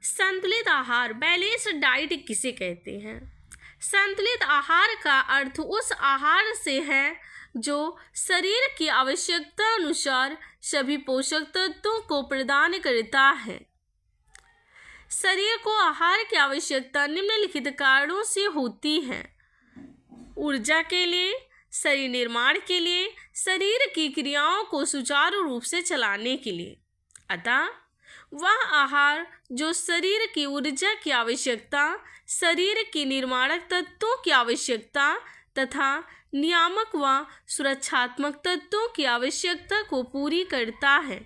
संतुलित आहार balanced diet किसे कहते हैं? संतुलित आहार का अर्थ उस आहार से है जो शरीर की आवश्यकता अनुसार सभी पोषक तत्वों को प्रदान करता है। शरीर को आहार की आवश्यकता निम्नलिखित कारणों से होती है: ऊर्जा के लिए, शरीर निर्माण के लिए, शरीर की क्रियाओं को सुचारू रूप से चलाने के लिए। अतः वह आहार जो शरीर की ऊर्जा की आवश्यकता, शरीर की निर्माणक तत्वों की आवश्यकता तथा नियामक व सुरक्षात्मक तत्वों की आवश्यकता को पूरी करता है,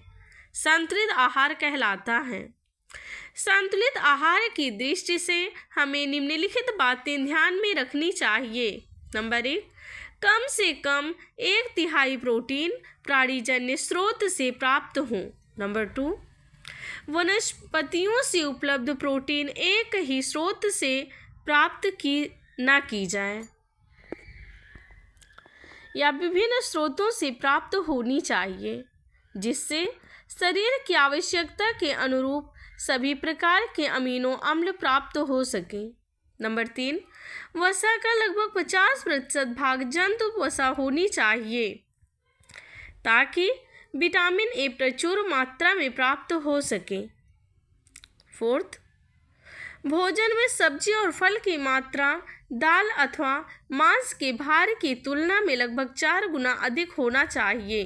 संतुलित आहार कहलाता है। संतुलित आहार की दृष्टि से हमें निम्नलिखित बातें ध्यान में रखनी चाहिए। नंबर 1, कम से कम 1/3 प्रोटीन प्राणीजन्य स्रोत से प्राप्त हो। नंबर 2, वनस्पतियों से उपलब्ध प्रोटीन एक ही स्रोत से प्राप्त की जाए या विभिन्न स्रोतों से प्राप्त होनी चाहिए, जिससे शरीर की आवश्यकता के अनुरूप सभी प्रकार के अमीनो अम्ल प्राप्त हो सके। नंबर 3, वसा का लगभग 50% भाग जंतु वसा होनी चाहिए ताकि विटामिन ए प्रचुर मात्रा में प्राप्त हो सके। 4, भोजन में सब्जी और फल की मात्रा दाल अथवा मांस के भार की तुलना में लगभग 4 गुना अधिक होना चाहिए,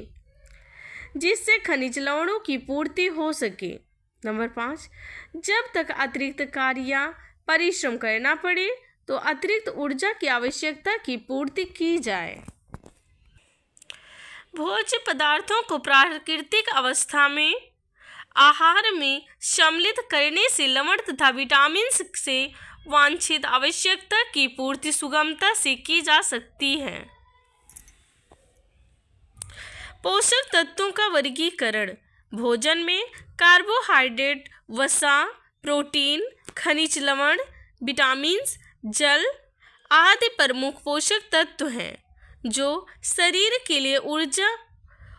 जिससे खनिज लवणों की पूर्ति हो सके। नंबर 5, जब तक अतिरिक्त कार्य या परिश्रम करना पड़े तो अतिरिक्त ऊर्जा की आवश्यकता की पूर्ति की जाए। भोज्य पदार्थों को प्राकृतिक अवस्था में आहार में सम्मिलित करने से लवण तथा विटामिन से वांछित आवश्यकता की पूर्ति सुगमता से की जा सकती है। पोषक तत्वों का वर्गीकरण: भोजन में कार्बोहाइड्रेट, वसा, प्रोटीन, खनिज लवण, विटामिन, जल आदि प्रमुख पोषक तत्व हैं जो शरीर के लिए ऊर्जा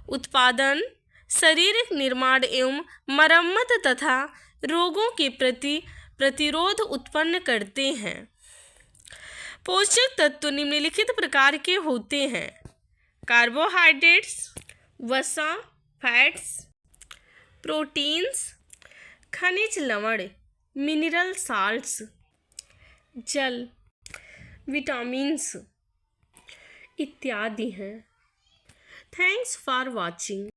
उत्पादन, शारीरिक निर्माण एवं मरम्मत तथा रोगों के प्रति प्रतिरोध उत्पन्न करते हैं। पोषक तत्व निम्नलिखित प्रकार के होते हैं: कार्बोहाइड्रेट्स, वसा, फैट्स, प्रोटीन्स, खनिज लवण, मिनरल साल्ट्स, जल, विटामिन्स इत्यादि हैं। Thanks for watching.